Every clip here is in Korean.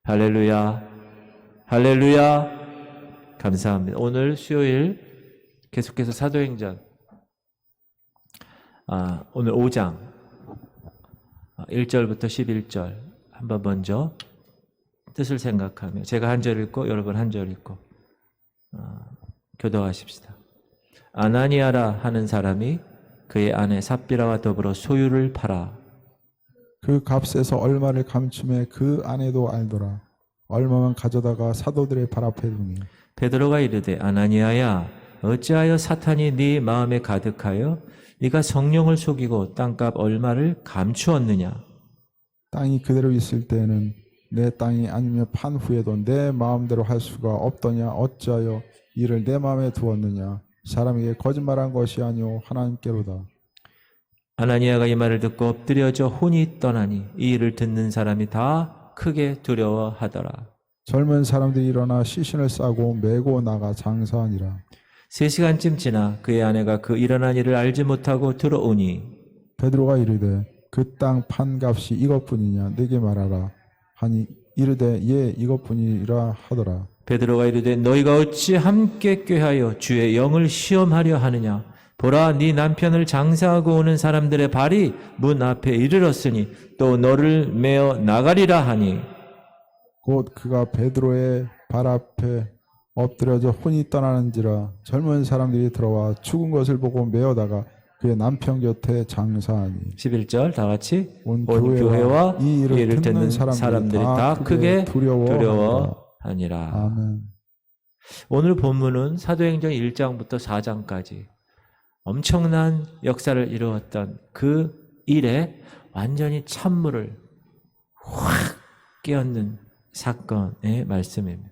할렐루야. 할렐루야. 감사합니다. 오늘 수요일 계속해서 사도행전 오늘 5장 1절부터 11절 한번 먼저 뜻을 생각하며 제가 한 절 읽고 여러분 한 절 읽고 교도하십시다. 아나니아라 하는 사람이 그의 아내 삽비라와 더불어 소유를 팔아 그 값에서 얼마를 감춤해 그 아내도 알더라. 얼마만 가져다가 사도들의 발 앞에 두니 베드로가 이르되 아나니아야 어찌하여 사탄이 네 마음에 가득하여 네가 성령을 속이고 땅값 얼마를 감추었느냐. 땅이 그대로 있을 때에는 내 땅이 아니면 판 후에도 내 마음대로 할 수가 없더냐. 어찌하여 이를 내 마음에 두었느냐. 사람에게 거짓말한 것이 아니오 하나님께로다. 아나니아가 이 말을 듣고 엎드려져 혼이 떠나니 이 일을 듣는 사람이 다 크게 두려워하더라. 젊은 사람들이 일어나 시신을 싸고 메고 나가 장사하니라. 3시간쯤 지나 그의 아내가 그 일어난 일을 알지 못하고 들어오니 베드로가 이르되 그 땅 판값이 이것뿐이냐 내게 말하라 하니 이르되 예 이것뿐이라 하더라. 베드로가 이르되 너희가 어찌 함께 꾀하여 주의 영을 시험하려 하느냐. 보라 네 남편을 장사하고 오는 사람들의 발이 문 앞에 이르렀으니 또 너를 메어 나가리라 하니 곧 그가 베드로의 발 앞에 엎드려져 혼이 떠나는지라 젊은 사람들이 들어와 죽은 것을 보고 메어다가 그의 남편 곁에 장사하니 11절 다 같이 온 교회와 이 일을 듣는 사람들이 다 크게 두려워하니라. 아멘. 오늘 본문은 사도행전 1장부터 4장까지 엄청난 역사를 이루었던 그 일에 완전히 찬물을 확 끼얹는 사건의 말씀입니다.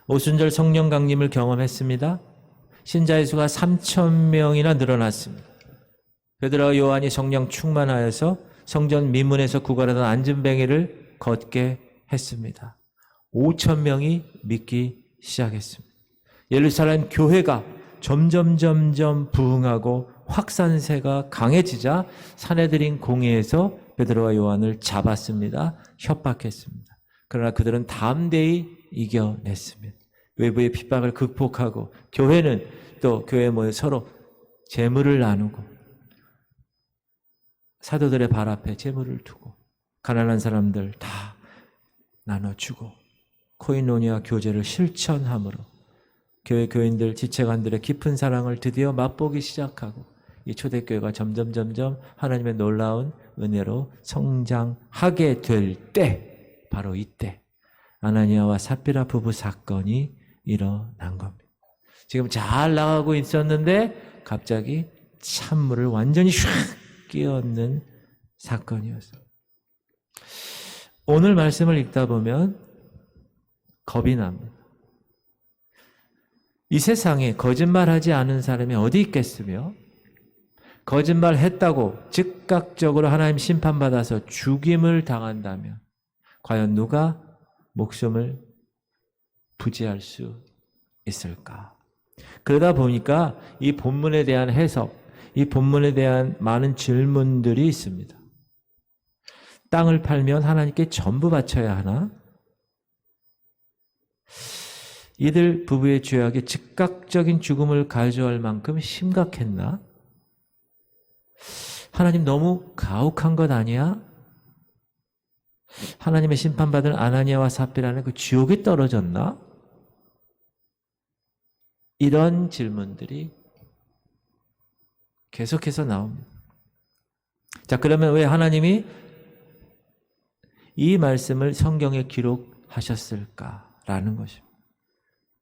오순절 성령 강림을 경험했습니다. 신자의 수가 3,000명이나 늘어났습니다. 베드로와 요한이 성령 충만하여서 성전 미문에서 구걸하던 안진뱅이를 걷게 했습니다. 5,000명이 믿기 시작했습니다. 예루살렘 교회가 점점 부흥하고 확산세가 강해지자 사내들인 공회에서 베드로와 요한을 잡았습니다. 협박했습니다. 그러나 그들은 담대히 이겨냈습니다. 외부의 핍박을 극복하고 교회는 또 교회 모여 서로 재물을 나누고 사도들의 발 앞에 재물을 두고 가난한 사람들 다 나눠주고 코인노니아 교제를 실천함으로 교회 교인들 지체관들의 깊은 사랑을 드디어 맛보기 시작하고 이 초대교회가 점점 하나님의 놀라운 은혜로 성장하게 될 때 바로 이때 아나니아와 삽비라 부부 사건이 일어난 겁니다. 지금 잘 나가고 있었는데 갑자기 찬물을 완전히 샥 끼얹는 사건이었어요. 오늘 말씀을 읽다 보면 겁이 납니다. 이 세상에 거짓말하지 않은 사람이 어디 있겠으며 거짓말했다고 즉각적으로 하나님 심판받아서 죽임을 당한다면 과연 누가 목숨을 부지할 수 있을까? 그러다 보니까 이 본문에 대한 해석, 이 본문에 대한 많은 질문들이 있습니다. 땅을 팔면 하나님께 전부 바쳐야 하나? 이들 부부의 죄악이 즉각적인 죽음을 가져올 만큼 심각했나? 하나님 너무 가혹한 것 아니야? 하나님의 심판받은 아나니아와 삽비라는 그 지옥에 떨어졌나? 이런 질문들이 계속해서 나옵니다. 자, 그러면 왜 하나님이 이 말씀을 성경에 기록하셨을까라는 것입니다.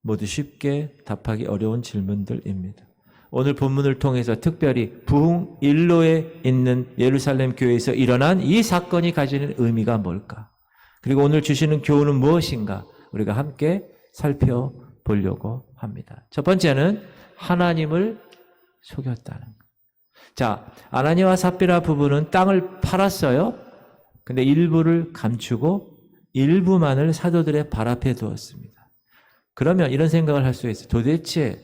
모두 쉽게 답하기 어려운 질문들입니다. 오늘 본문을 통해서 특별히 부흥 일로에 있는 예루살렘 교회에서 일어난 이 사건이 가지는 의미가 뭘까? 그리고 오늘 주시는 교훈은 무엇인가? 우리가 함께 살펴보려고 합니다. 첫 번째는 하나님을 속였다는 것. 자, 아나니아와 삽비라 부부는 땅을 팔았어요. 근데 일부를 감추고 일부만을 사도들의 발 앞에 두었습니다. 그러면 이런 생각을 할 수 있어요. 도대체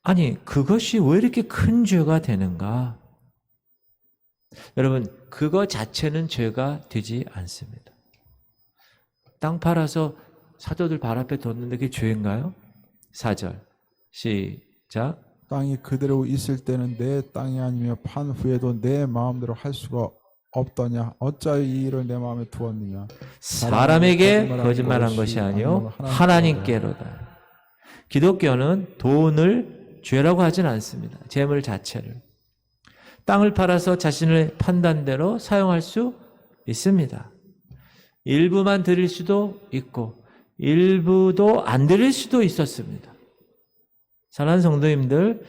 아니 그것이 왜 이렇게 큰 죄가 되는가? 여러분 그거 자체는 죄가 되지 않습니다. 땅 팔아서 사도들 발 앞에 뒀는데 그게 죄인가요? 4절 시작. 땅이 그대로 있을 때는 내 땅이 아니며 판 후에도 내 마음대로 할 수가 없더냐 어찌하여 이 일을 내 마음에 두었느냐. 사람에게 거짓말한 것이 아니요 하나님께로다. 기독교는 돈을 죄라고 하진 않습니다. 재물 자체를. 땅을 팔아서 자신의 판단대로 사용할 수 있습니다. 일부만 드릴 수도 있고 일부도 안 드릴 수도 있었습니다. 사랑하는 성도님들,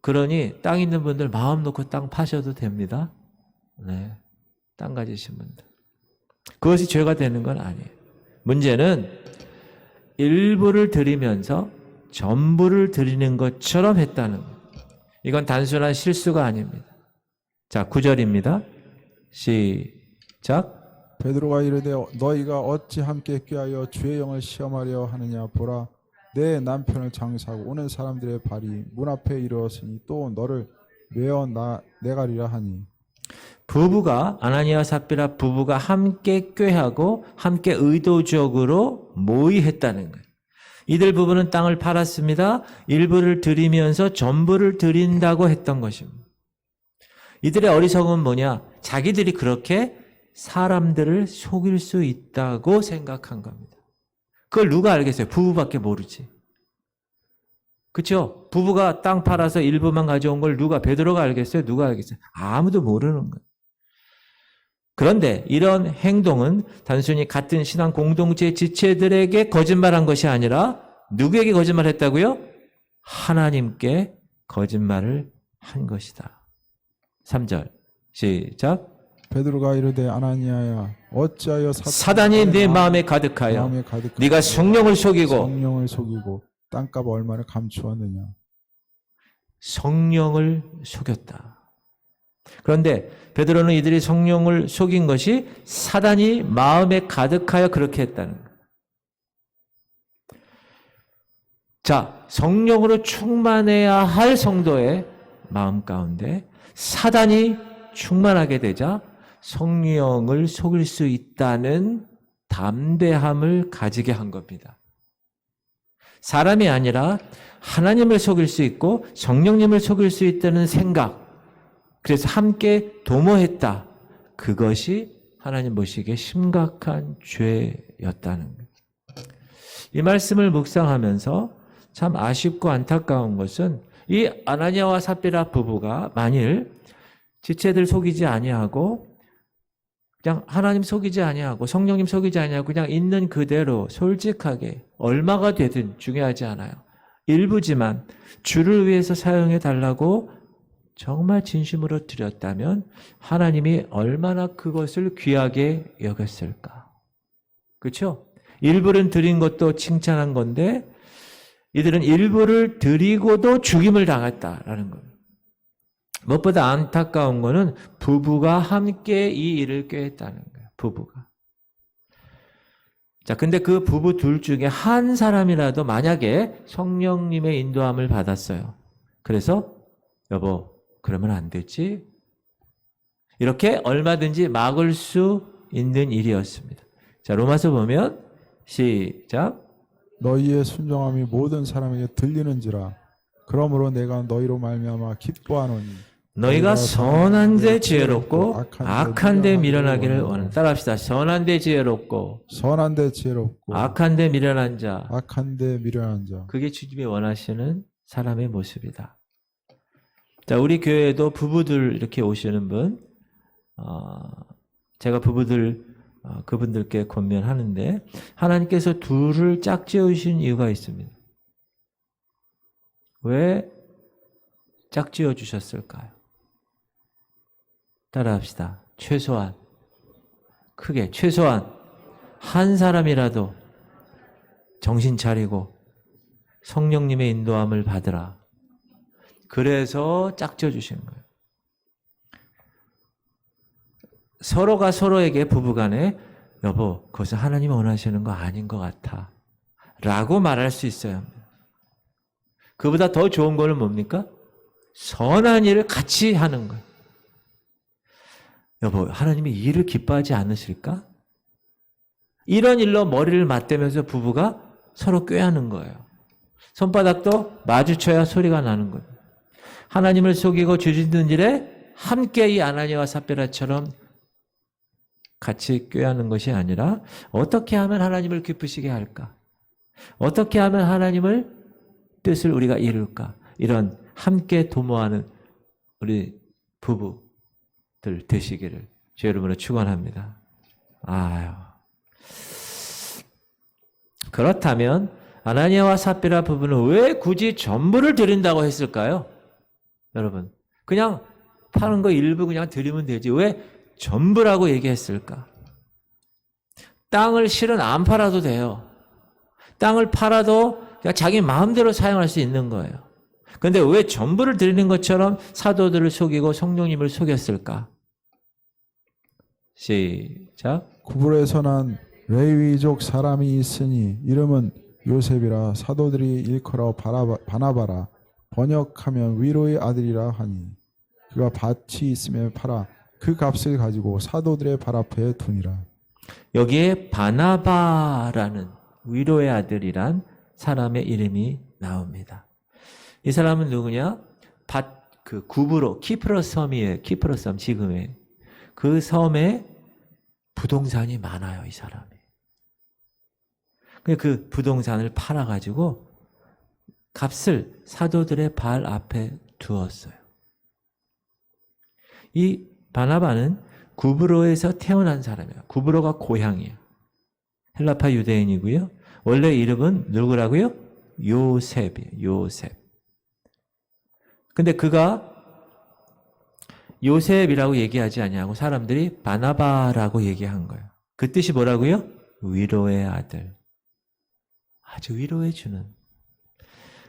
그러니 땅 있는 분들 마음 놓고 땅 파셔도 됩니다. 네, 땅 가지신 분들. 그것이 죄가 되는 건 아니에요. 문제는 일부를 드리면서 전부를 드리는 것처럼 했다는 것. 이건 단순한 실수가 아닙니다. 자, 9절입니다. 시작. 베드로가 이르되 너희가 어찌 함께 꾀하여 주의 영을 시험하려 하느냐. 보라, 내 남편을 장사하고 오는 사람들의 발이 문 앞에 이르렀으니 또 너를 메어 내가리라 하니. 부부가, 아나니아와 삽비라 부부가 함께 꾀하고 함께 의도적으로 모의했다는 거예요. 이들 부부는 땅을 팔았습니다. 일부를 드리면서 전부를 드린다고 했던 것입니다. 이들의 어리석음은 뭐냐? 자기들이 그렇게 사람들을 속일 수 있다고 생각한 겁니다. 그걸 누가 알겠어요? 부부밖에 모르지. 그렇죠? 부부가 땅 팔아서 일부만 가져온 걸 누가, 베드로가 알겠어요? 누가 알겠어요? 아무도 모르는 거예요. 그런데 이런 행동은 단순히 같은 신앙 공동체 지체들에게 거짓말한 것이 아니라 누구에게 거짓말했다고요? 하나님께 거짓말을 한 것이다. 3절 시작. 베드로가 이르되 아나니아야 어찌하여 사단이 네 마음에 가득하여 네가 성령을 속이고 땅값 얼마를 감추었느냐. 성령을 속였다. 그런데 베드로는 이들이 성령을 속인 것이 사단이 마음에 가득하여 그렇게 했다는 거예요. 자, 성령으로 충만해야 할 성도의 마음 가운데 사단이 충만하게 되자 성령을 속일 수 있다는 담대함을 가지게 한 겁니다. 사람이 아니라 하나님을 속일 수 있고 성령님을 속일 수 있다는 생각, 그래서 함께 도모했다. 그것이 하나님 보시기에 심각한 죄였다는 거예요. 이 말씀을 묵상하면서 참 아쉽고 안타까운 것은 이 아나니아와 삽비라 부부가 만일 지체들 속이지 아니하고 그냥 하나님 속이지 아니하고 성령님 속이지 아니하고 그냥 있는 그대로 솔직하게 얼마가 되든 중요하지 않아요. 일부지만 주를 위해서 사용해 달라고 정말 진심으로 드렸다면 하나님이 얼마나 그것을 귀하게 여겼을까. 그렇죠? 일부는 드린 것도 칭찬한 건데 이들은 일부를 드리고도 죽임을 당했다라는 겁니다. 무엇보다 안타까운 거는 부부가 함께 이 일을 꾀했다는 거예요. 부부가. 자, 근데 그 부부 둘 중에 한 사람이라도 만약에 성령님의 인도함을 받았어요. 그래서 여보, 그러면 안 되지? 이렇게 얼마든지 막을 수 있는 일이었습니다. 자, 로마서 보면 시작. 너희의 순종함이 모든 사람에게 들리는지라. 그러므로 내가 너희로 말미암아 기뻐하노니 너희가 선한 데 지혜롭고 악한 데 미련하기를 원한다. 따라합시다. 선한 데 지혜롭고 악한 데 미련한 자. 그게 주님이 원하시는 사람의 모습이다. 자, 우리 교회에도 부부들 이렇게 오시는 분, 제가 부부들 그분들께 권면하는데 하나님께서 둘을 짝지으신 이유가 있습니다. 왜 짝지어 주셨을까요? 따라합시다. 최소한 한 사람이라도 정신 차리고 성령님의 인도함을 받으라. 그래서 짝지어 주신 거예요. 서로가 서로에게 부부간에 여보, 그것은 하나님이 원하시는 거 아닌 것 같아 라고 말할 수 있어야 합니다. 그보다 더 좋은 거는 뭡니까? 선한 일을 같이 하는 거예요. 여보, 하나님이 이 일을 기뻐하지 않으실까? 이런 일로 머리를 맞대면서 부부가 서로 꾀하는 거예요. 손바닥도 마주쳐야 소리가 나는 거예요. 하나님을 속이고 죄짓는 일에 함께 이 아나니아와 삽비라처럼 같이 꾀하는 것이 아니라 어떻게 하면 하나님을 기쁘시게 할까? 어떻게 하면 하나님을 뜻을 우리가 이룰까? 이런 함께 도모하는 우리 부부들 되시기를 주 이름으로 축원합니다. 아유. 그렇다면 아나니아와 삽비라 부부는 왜 굳이 전부를 드린다고 했을까요? 여러분, 그냥 파는 거 일부 그냥 드리면 되지 왜 전부라고 얘기했을까? 땅을 실은 안 팔아도 돼요. 땅을 팔아도 그냥 자기 마음대로 사용할 수 있는 거예요. 그런데 왜 전부를 드리는 것처럼 사도들을 속이고 성령님을 속였을까? 시작. 구불에서 난 레위족 사람이 있으니 이름은 요셉이라 사도들이 일컬어 바나바라 번역하면 위로의 아들이라 하니 그가 밭이 있으면 팔아 그 값을 가지고 사도들의 발 앞에 두니라. 여기에 바나바라는 위로의 아들이란 사람의 이름이 나옵니다. 이 사람은 누구냐? 그 구브로 키프로스 섬이에요. 키프로스 섬 지금의 그 섬에 부동산이 많아요. 이 사람이. 그 부동산을 팔아가지고 값을 사도들의 발 앞에 두었어요. 이 바나바는 구브로에서 태어난 사람이에요. 구브로가 고향이에요. 헬라파 유대인이고요. 원래 이름은 누구라고요? 요셉이에요. 요셉. 근데 그가 요셉이라고 얘기하지 아니하고 사람들이 바나바라고 얘기한 거예요. 그 뜻이 뭐라고요? 위로의 아들. 아주 위로해 주는.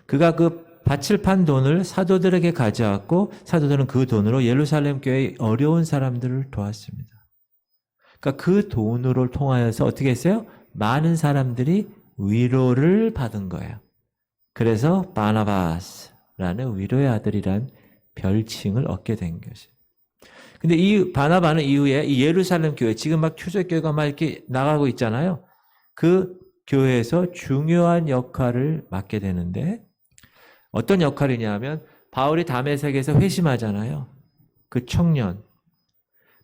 그가 그 밭을 판 돈을 사도들에게 가져왔고 사도들은 그 돈으로 예루살렘 교회의 어려운 사람들을 도왔습니다. 그러니까 그 돈으로 통하여서 어떻게 했어요? 많은 사람들이 위로를 받은 거예요. 그래서 바나바스라는 위로의 아들이란 별칭을 얻게 된 것이에요. 근데 이 바나바는 이후에 이 예루살렘 교회, 지금 막 초대교회가 막 이렇게 나가고 있잖아요. 그 교회에서 중요한 역할을 맡게 되는데 어떤 역할이냐 면 바울이 다메섹에서 회심하잖아요. 그 청년.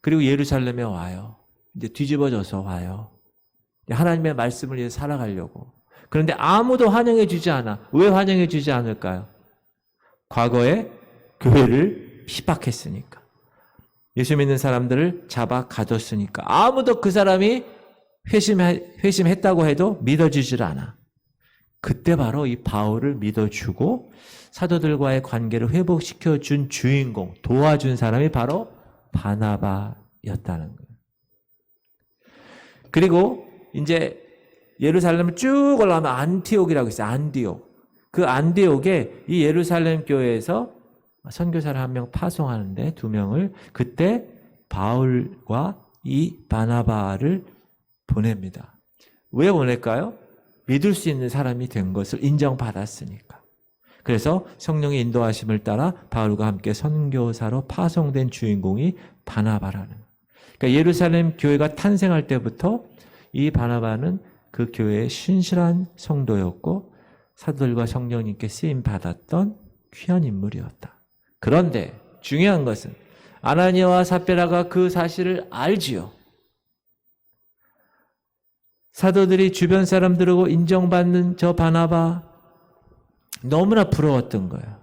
그리고 예루살렘에 와요. 이제 뒤집어져서 와요. 하나님의 말씀을 위해 살아가려고. 그런데 아무도 환영해 주지 않아. 왜 환영해 주지 않을까요? 과거에 교회를 핍박했으니까. 예수 믿는 사람들을 잡아 가뒀으니까. 아무도 그 사람이 회심했다고 해도 믿어주질 않아. 그때 바로 이 바울을 믿어주고 사도들과의 관계를 회복시켜준 주인공, 도와준 사람이 바로 바나바였다는 거예요. 그리고 이제 예루살렘을 쭉 올라가면 안티옥이라고 있어요. 안디옥. 그 안디옥에 이 예루살렘 교회에서 선교사를 한 명 파송하는데 2명을 그때 바울과 이 바나바를 보냅니다. 왜 보낼까요? 믿을 수 있는 사람이 된 것을 인정받았으니까. 그래서 성령의 인도하심을 따라 바울과 함께 선교사로 파송된 주인공이 바나바라는 거예요. 그러니까 예루살렘 교회가 탄생할 때부터 이 바나바는 그 교회의 신실한 성도였고 사도들과 성령님께 쓰임 받았던 귀한 인물이었다. 그런데 중요한 것은 아나니아와 삽비라가 그 사실을 알지요. 사도들이 주변 사람들하고 인정받는 저 바나바 너무나 부러웠던 거예요.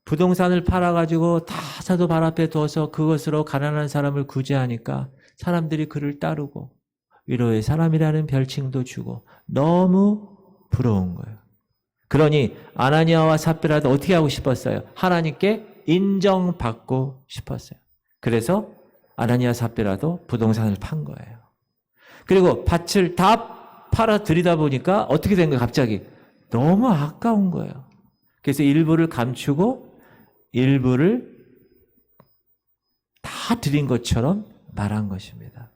부동산을 팔아가지고 다 사도 발 앞에 둬서 그것으로 가난한 사람을 구제하니까 사람들이 그를 따르고 위로의 사람이라는 별칭도 주고 너무 부러운 거예요. 그러니 아나니아와 삽비라도 어떻게 하고 싶었어요? 하나님께 인정받고 싶었어요. 그래서 아나니아 삽비라도 부동산을 판 거예요. 그리고 밭을 다 팔아 들이다 보니까 어떻게 된 거예요? 갑자기 너무 아까운 거예요. 그래서 일부를 감추고 일부를 다 드린 것처럼 말한 것입니다.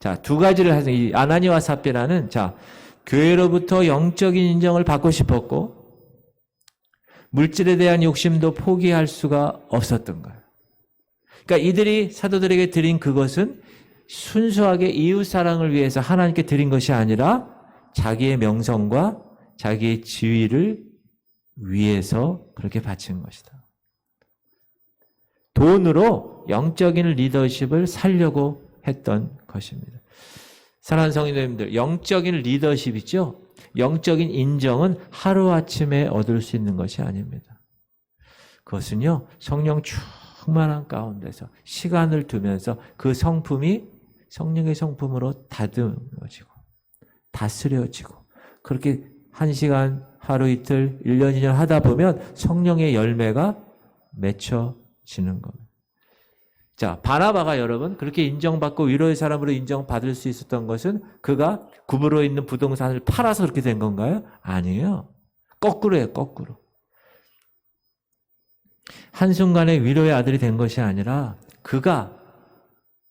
자, 2가지를 하서 이 아나니아와 삽비라는 교회로부터 영적인 인정을 받고 싶었고 물질에 대한 욕심도 포기할 수가 없었던 거예요. 그러니까 이들이 사도들에게 드린 그것은 순수하게 이웃 사랑을 위해서 하나님께 드린 것이 아니라 자기의 명성과 자기의 지위를 위해서 그렇게 바친 것이다. 돈으로 영적인 리더십을 살려고 했던 것입니다. 사랑하는 성도님들, 영적인 리더십이죠. 영적인 인정은 하루아침에 얻을 수 있는 것이 아닙니다. 그것은요, 성령 충만한 가운데서 시간을 두면서 그 성품이 성령의 성품으로 다듬어지고 다스려지고 그렇게 1시간, 하루 이틀, 1년, 2년 하다 보면 성령의 열매가 맺혀지는 겁니다. 자, 바나바가 여러분 그렇게 인정받고 위로의 사람으로 인정받을 수 있었던 것은 그가 구부러 있는 부동산을 팔아서 그렇게 된 건가요? 아니에요. 거꾸로예요, 거꾸로. 한순간에 위로의 아들이 된 것이 아니라 그가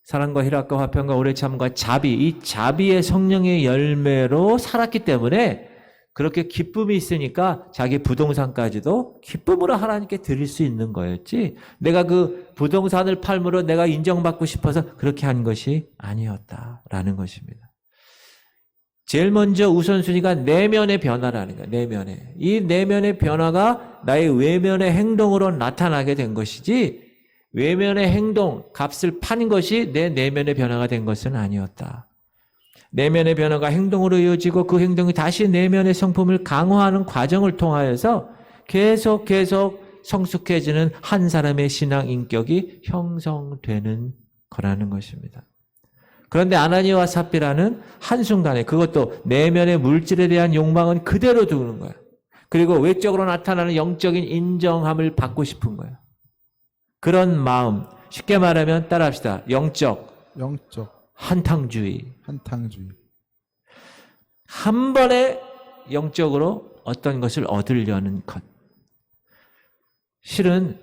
사랑과 희락과 화평과 오래 참과 자비, 이 자비의 성령의 열매로 살았기 때문에 그렇게 기쁨이 있으니까 자기 부동산까지도 기쁨으로 하나님께 드릴 수 있는 거였지, 내가 그 부동산을 팔므로 내가 인정받고 싶어서 그렇게 한 것이 아니었다라는 것입니다. 제일 먼저 우선순위가 내면의 변화라는 거예요. 내면의. 이 내면의 변화가 나의 외면의 행동으로 나타나게 된 것이지, 외면의 행동, 값을 판 것이 내 내면의 변화가 된 것은 아니었다. 내면의 변화가 행동으로 이어지고 그 행동이 다시 내면의 성품을 강화하는 과정을 통하여서 계속 성숙해지는 한 사람의 신앙 인격이 형성되는 거라는 것입니다. 그런데 아나니아와 삽비라는 한순간에 그것도 내면의 물질에 대한 욕망은 그대로 두는 거야. 그리고 외적으로 나타나는 영적인 인정함을 받고 싶은 거야. 그런 마음, 쉽게 말하면 따라합시다. 영적 한탕주의. 한 번에 영적으로 어떤 것을 얻으려는 것. 실은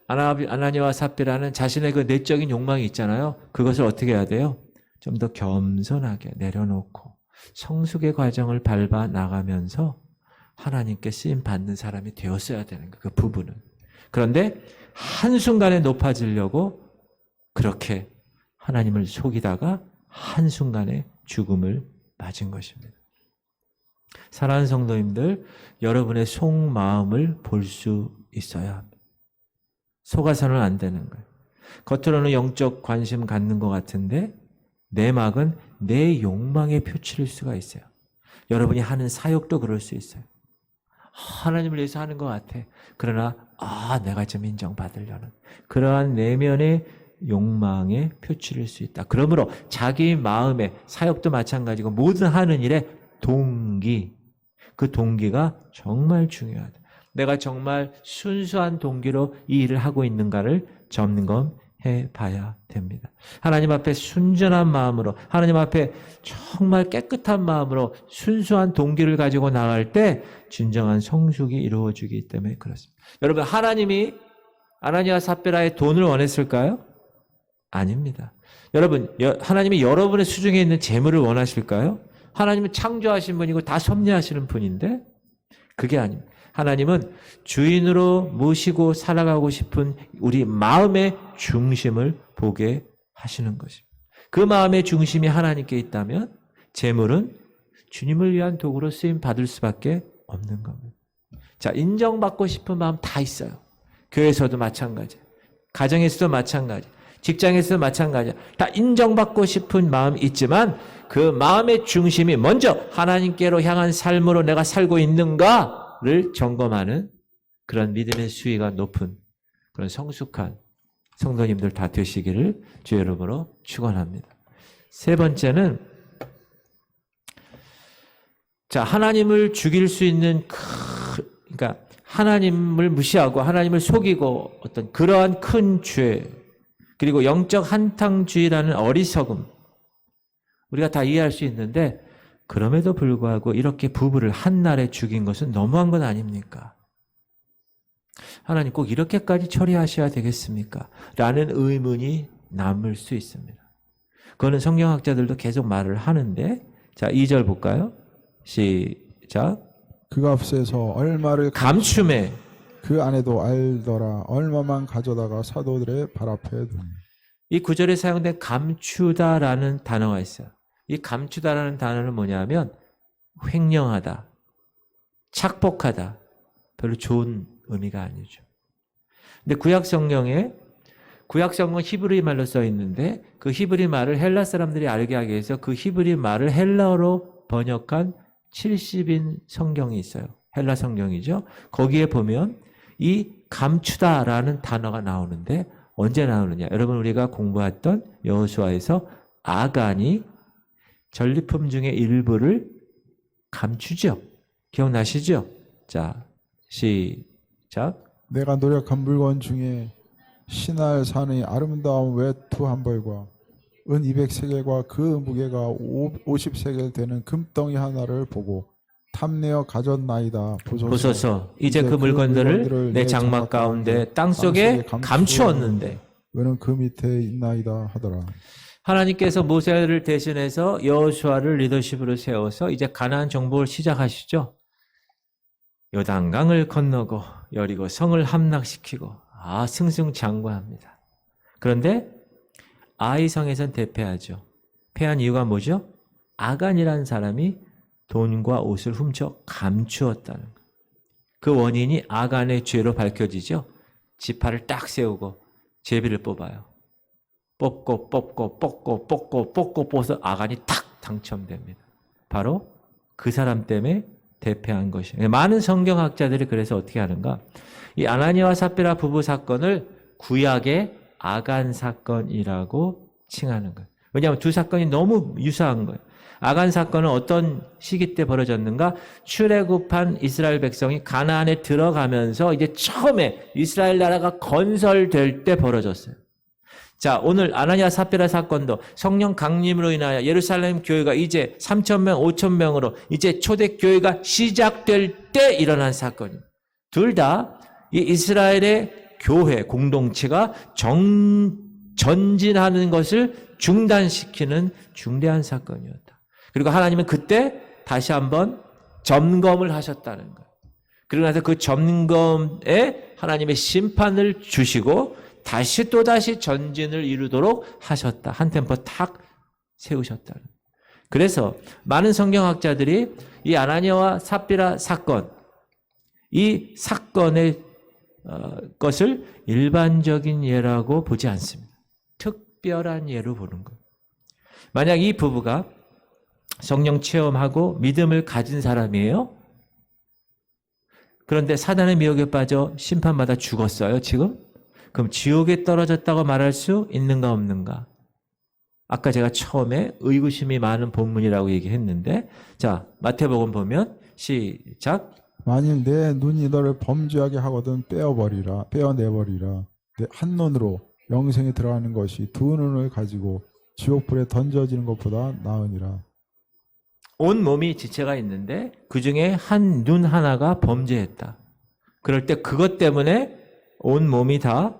아나니아와 삽비라는 자신의 그 내적인 욕망이 있잖아요. 그것을 어떻게 해야 돼요? 좀 더 겸손하게 내려놓고 성숙의 과정을 밟아 나가면서 하나님께 쓰임 받는 사람이 되었어야 되는 거예요. 그 부분은. 그런데 한순간에 높아지려고 그렇게 하나님을 속이다가 한순간에 죽음을 맞은 것입니다. 사랑하는 성도님들, 여러분의 속마음을 볼 수 있어야 합니다. 속아서는 안 되는 거예요. 겉으로는 영적 관심 갖는 것 같은데 내막은 내 욕망의 표출일 수가 있어요. 여러분이 하는 사역도 그럴 수 있어요. 하나님을 위해서 하는 것 같아. 그러나 내가 좀 인정받으려는 그러한 내면의 욕망의 표출일 수 있다. 그러므로 자기 마음의 사역도 마찬가지고 모든 하는 일의 동기, 그 동기가 정말 중요하다. 내가 정말 순수한 동기로 이 일을 하고 있는가를 점검해 봐야 됩니다. 하나님 앞에 순전한 마음으로, 하나님 앞에 정말 깨끗한 마음으로 순수한 동기를 가지고 나갈 때 진정한 성숙이 이루어지기 때문에 그렇습니다. 여러분, 하나님이 아나니아 삽비라의 돈을 원했을까요? 아닙니다. 여러분, 하나님이 여러분의 수중에 있는 재물을 원하실까요? 하나님은 창조하신 분이고 다 섭리하시는 분인데 그게 아닙니다. 하나님은 주인으로 모시고 살아가고 싶은 우리 마음의 중심을 보게 하시는 것입니다. 그 마음의 중심이 하나님께 있다면 재물은 주님을 위한 도구로 쓰임 받을 수밖에 없는 겁니다. 자, 인정받고 싶은 마음 다 있어요. 교회에서도 마찬가지, 가정에서도 마찬가지, 직장에서도 마찬가지야. 다 인정받고 싶은 마음이 있지만 그 마음의 중심이 먼저 하나님께로 향한 삶으로 내가 살고 있는가를 점검하는 그런 믿음의 수위가 높은 그런 성숙한 성도님들 다 되시기를 주의 이름으로 축원합니다. 세 번째는, 자, 하나님을 죽일 수 있는 그러니까 하나님을 무시하고 하나님을 속이고 어떤 그러한 큰 죄, 그리고 영적 한탕주의라는 어리석음, 우리가 다 이해할 수 있는데 그럼에도 불구하고 이렇게 부부를 한날에 죽인 것은 너무한 건 아닙니까? 하나님 꼭 이렇게까지 처리하셔야 되겠습니까? 라는 의문이 남을 수 있습니다. 그거는 성경학자들도 계속 말을 하는데, 자, 2절 볼까요? 시작. 그 값에서 얼마를 감춤에 그 안에도 알더라. 얼마만 가져다가 사도들의 발 앞에 두니. 이 구절에 사용된 감추다라는 단어가 있어요. 이 감추다라는 단어는 뭐냐면 횡령하다, 착복하다. 별로 좋은 의미가 아니죠. 근데 구약 성경은 히브리 말로 써 있는데 그 히브리 말을 헬라 사람들이 알게 하기 위해서 그 히브리 말을 헬라어로 번역한 70인 성경이 있어요. 헬라 성경이죠. 거기에 보면 이 감추다라는 단어가 나오는데 언제 나오느냐? 여러분 우리가 공부했던 여호수아에서 아간이 전리품 중에 일부를 감추죠. 기억나시죠? 자, 시작. 내가 노력한 물건 중에 신할 산의 아름다운 외투 한 벌과 은 200세겔과 그 무게가 50세겔 되는 금덩이 하나를 보고 탐내어 가졌나이다. 보소서 이제 그 물건들을 내 장막 가운데 땅속에 감추었는데 은은 그 밑에 있나이다 하더라. 하나님께서 모세를 대신해서 여호수아를 리더십으로 세워서 이제 가나안 정복을 시작하시죠. 요단강을 건너고 여리고 성을 함락시키고 승승장구합니다. 그런데 아이성에선 대패하죠. 패한 이유가 뭐죠? 아간이라는 사람이 돈과 옷을 훔쳐 감추었다는 거예요. 그 원인이 아간의 죄로 밝혀지죠. 지파를 딱 세우고 제비를 뽑아요. 뽑고 뽑아서 아간이 탁 당첨됩니다. 바로 그 사람 때문에 대패한 것이에요. 많은 성경학자들이 그래서 어떻게 하는가? 이 아나니아와 삽비라 부부 사건을 구약의 아간 사건이라고 칭하는 거예요. 왜냐하면 두 사건이 너무 유사한 거예요. 아간 사건은 어떤 시기 때 벌어졌는가? 출애굽한 이스라엘 백성이 가나안에 들어가면서 이제 처음에 이스라엘 나라가 건설될 때 벌어졌어요. 자, 오늘 아나니아 삽비라 사건도 성령 강림으로 인하여 예루살렘 교회가 이제 3,000명, 5,000명으로 이제 초대 교회가 시작될 때 일어난 사건입니다. 둘 다 이 이스라엘의 교회 공동체가 전진하는 것을 중단시키는 중대한 사건이었다. 그리고 하나님은 그때 다시 한번 점검을 하셨다는 거예요. 그러고 나서 그 점검에 하나님의 심판을 주시고 다시 또다시 전진을 이루도록 하셨다. 한 템포 탁 세우셨다. 그래서 많은 성경학자들이 이 아나니아와 삽비라 사건, 이 사건의 것을 일반적인 예라고 보지 않습니다. 특별한 예로 보는 거예요. 만약 이 부부가 성령 체험하고 믿음을 가진 사람이에요. 그런데 사단의 미혹에 빠져 심판받아 죽었어요, 지금? 그럼 지옥에 떨어졌다고 말할 수 있는가 없는가? 아까 제가 처음에 의구심이 많은 본문이라고 얘기했는데, 자, 마태복음 보면 시작. 만일 내 눈이 너를 범죄하게 하거든 빼어내버리라. 내 한 눈으로 영생에 들어가는 것이 두 눈을 가지고 지옥불에 던져지는 것보다 나으니라. 온 몸이 지체가 있는데 그 중에 한 눈 하나가 범죄했다. 그럴 때 그것 때문에 온 몸이 다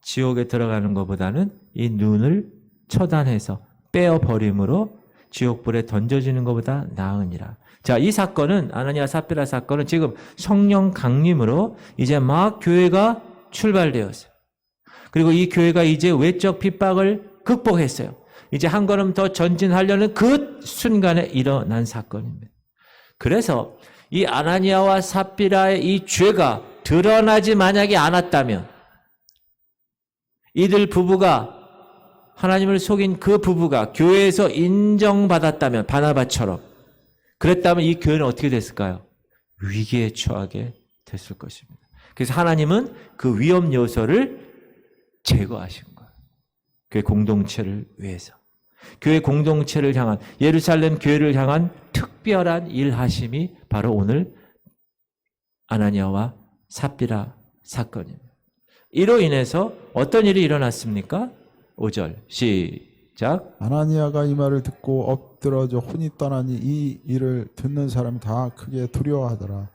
지옥에 들어가는 것보다는 이 눈을 처단해서 빼어버림으로 지옥불에 던져지는 것보다 나으니라. 자, 이 사건은 아나니아 삽비라 사건은 지금 성령 강림으로 이제 막 교회가 출발되었어요. 그리고 이 교회가 이제 외적 핍박을 극복했어요. 이제 한 걸음 더 전진하려는 그 순간에 일어난 사건입니다. 그래서 이 아나니아와 삽비라의 이 죄가 드러나지 만약에 않았다면 이들 부부가 하나님을 속인 그 부부가 교회에서 인정받았다면 바나바처럼 그랬다면 이 교회는 어떻게 됐을까요? 위기에 처하게 됐을 것입니다. 그래서 하나님은 그 위험 요소를 제거하신 거예요. 교회 공동체를 위해서. 교회 공동체를 향한 예루살렘 교회를 향한 특별한 일하심이 바로 오늘 아나니아와 삽비라 사건입니다. 이로 인해서 어떤 일이 일어났습니까? 5절 시작. 아나니아가 이 말을 듣고 엎드러져 혼이 떠나니 이 일을 듣는 사람이 다 크게 두려워하더라.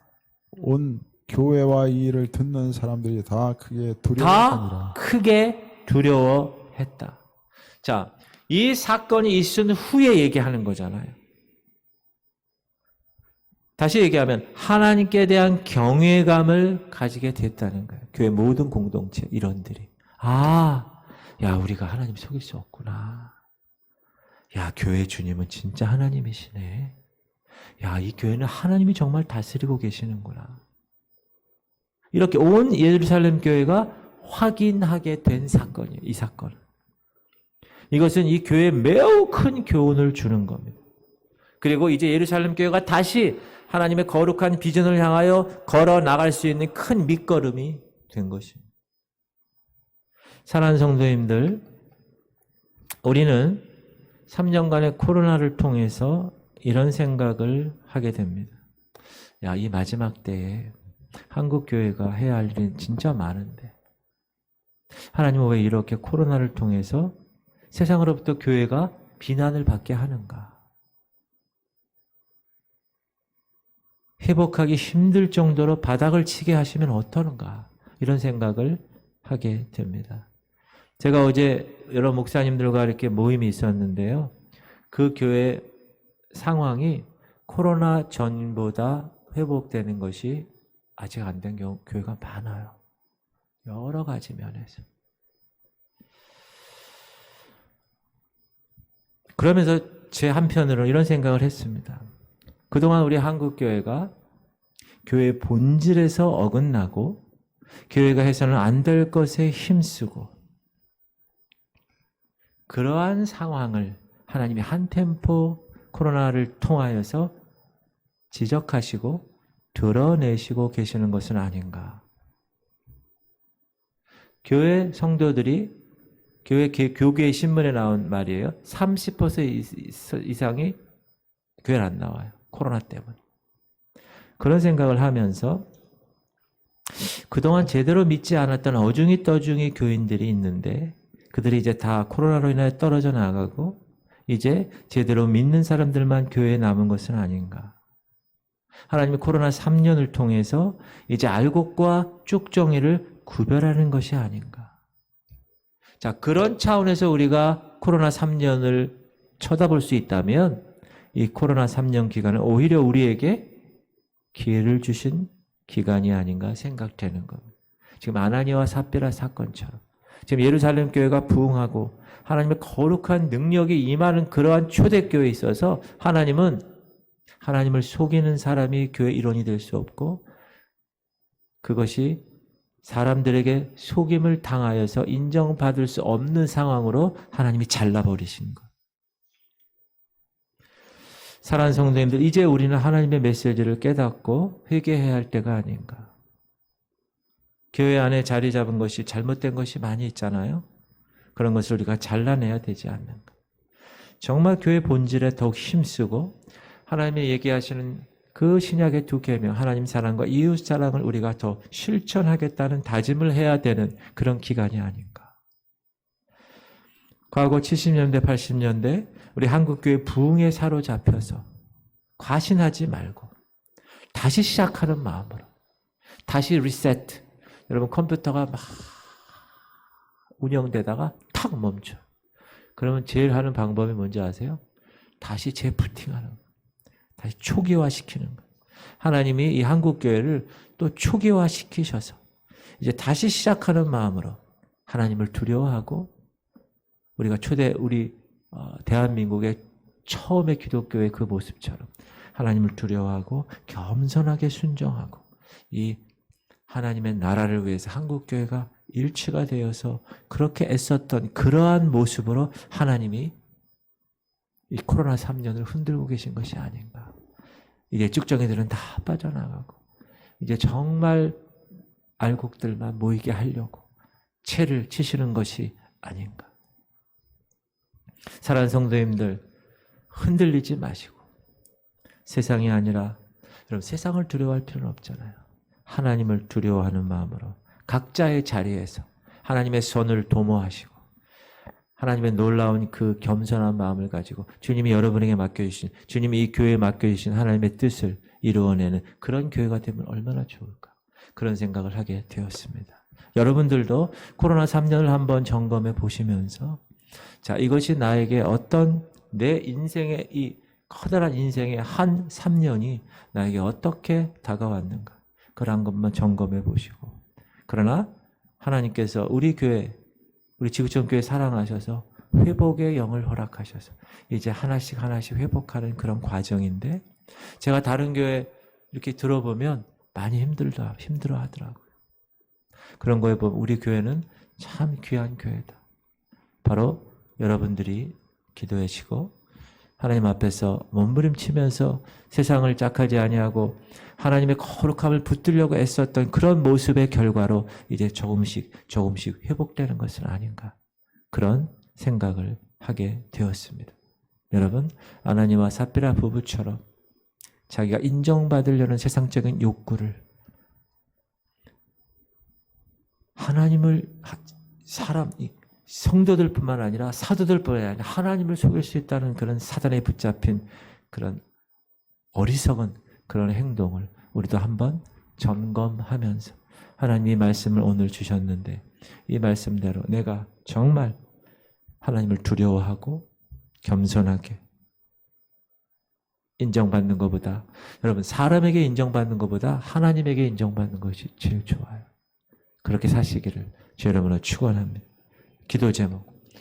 온 교회와 이 일을 듣는 사람들이 다 크게 두려워하니라. 다 크게 두려워했다. 자, 이 사건이 있은 후에 얘기하는 거잖아요. 다시 얘기하면 하나님께 대한 경외감을 가지게 됐다는 거예요. 교회 모든 공동체 일원들이. 야, 우리가 하나님 속일 수 없구나. 야, 교회 주님은 진짜 하나님이시네. 야, 이 교회는 하나님이 정말 다스리고 계시는구나. 이렇게 온 예루살렘 교회가 확인하게 된 사건이에요. 이 사건. 이것은 이 교회에 매우 큰 교훈을 주는 겁니다. 그리고 이제 예루살렘 교회가 다시 하나님의 거룩한 비전을 향하여 걸어 나갈 수 있는 큰 밑거름이 된 것입니다. 사랑하는 성도님들, 우리는 3년간의 코로나를 통해서 이런 생각을 하게 됩니다. 야, 이 마지막 때에 한국 교회가 해야 할 일은 진짜 많은데 하나님은 왜 이렇게 코로나를 통해서 세상으로부터 교회가 비난을 받게 하는가? 회복하기 힘들 정도로 바닥을 치게 하시면 어떠는가? 이런 생각을 하게 됩니다. 제가 어제 여러 목사님들과 이렇게 모임이 있었는데요. 그 교회 상황이 코로나 전보다 회복되는 것이 아직 안 된 교회가 많아요. 여러 가지 면에서. 그러면서 제 한편으로 이런 생각을 했습니다. 그동안 우리 한국교회가 교회 본질에서 어긋나고 교회가 해서는 안 될 것에 힘쓰고 그러한 상황을 하나님이 한 템포 코로나를 통하여서 지적하시고 드러내시고 계시는 것은 아닌가. 교회 성도들이 교회 교계 신문에 나온 말이에요. 30% 이상이 교회를 안 나와요. 코로나 때문에. 그런 생각을 하면서 그동안 제대로 믿지 않았던 어중이 떠중이 교인들이 있는데 그들이 이제 다 코로나로 인해 떨어져 나가고 이제 제대로 믿는 사람들만 교회에 남은 것은 아닌가. 하나님이 코로나 3년을 통해서 이제 알곡과 쭉정이를 구별하는 것이 아닌가. 자, 그런 차원에서 우리가 코로나 3년을 쳐다볼 수 있다면 이 코로나 3년 기간은 오히려 우리에게 기회를 주신 기간이 아닌가 생각되는 겁니다. 지금 아나니아와 삽비라 사건처럼 지금 예루살렘 교회가 부흥하고 하나님의 거룩한 능력이 임하는 그러한 초대교회에 있어서 하나님은 하나님을 속이는 사람이 교회 일원이 될 수 없고 그것이 사람들에게 속임을 당하여서 인정받을 수 없는 상황으로 하나님이 잘라버리신 것. 사랑하는 성도님들, 이제 우리는 하나님의 메시지를 깨닫고 회개해야 할 때가 아닌가. 교회 안에 자리 잡은 것이 잘못된 것이 많이 있잖아요. 그런 것을 우리가 잘라내야 되지 않는가. 정말 교회 본질에 더욱 힘쓰고 하나님의 얘기하시는 그 신약의 두 계명, 하나님 사랑과 이웃 사랑을 우리가 더 실천하겠다는 다짐을 해야 되는 그런 기간이 아닌가. 과거 70년대, 80년대 우리 한국교회 부흥에 사로잡혀서 과신하지 말고 다시 시작하는 마음으로 다시 리셋. 여러분 컴퓨터가 막 운영되다가 탁 멈춰. 그러면 제일 하는 방법이 뭔지 아세요? 다시 재부팅하는 거예요. 다시 초기화시키는 거예요. 하나님이 이 한국교회를 또 초기화시키셔서 이제 다시 시작하는 마음으로 하나님을 두려워하고 우리가 우리 대한민국의 처음의 기독교의 그 모습처럼 하나님을 두려워하고 겸손하게 순종하고 이 하나님의 나라를 위해서 한국교회가 일치가 되어서 그렇게 애썼던 그러한 모습으로 하나님이 이 코로나 3년을 흔들고 계신 것이 아닌가. 이제 쭉정이들은 다 빠져나가고 이제 정말 알곡들만 모이게 하려고 채를 치시는 것이 아닌가. 사랑하는 성도님들, 흔들리지 마시고 세상이 아니라 여러분 세상을 두려워할 필요는 없잖아요. 하나님을 두려워하는 마음으로 각자의 자리에서 하나님의 손을 도모하시고 하나님의 놀라운 그 겸손한 마음을 가지고 주님이 여러분에게 맡겨주신, 주님이 이 교회에 맡겨주신 하나님의 뜻을 이루어내는 그런 교회가 되면 얼마나 좋을까. 그런 생각을 하게 되었습니다. 여러분들도 코로나 3년을 한번 점검해 보시면서 자, 이것이 나에게 어떤 내 인생의 이 커다란 인생의 한 3년이 나에게 어떻게 다가왔는가. 그런 것만 점검해 보시고 그러나 하나님께서 우리 교회 우리 지구촌 교회 사랑하셔서 회복의 영을 허락하셔서 이제 하나씩 회복하는 그런 과정인데, 제가 다른 교회 이렇게 들어보면 많이 힘들어 하더라고요. 그런 거에 보면 우리 교회는 참 귀한 교회다. 바로 여러분들이 기도해 주시고 하나님 앞에서 몸부림치면서 세상을 짝하지 아니하고 하나님의 거룩함을 붙들려고 애썼던 그런 모습의 결과로 이제 조금씩 회복되는 것은 아닌가, 그런 생각을 하게 되었습니다. 여러분, 아나니와 삽비라 부부처럼 자기가 인정받으려는 세상적인 욕구를 하나님을, 성도들뿐만 아니라 사도들뿐만 아니라 하나님을 속일 수 있다는 그런 사단에 붙잡힌 그런 어리석은 그런 행동을 우리도 한번 점검하면서, 하나님이 말씀을 오늘 주셨는데 이 말씀대로 내가 정말 하나님을 두려워하고 겸손하게 인정받는 것보다, 여러분 사람에게 인정받는 것보다 하나님에게 인정받는 것이 제일 좋아요. 그렇게 사시기를 주 여러분을 축원합니다. 기도 제목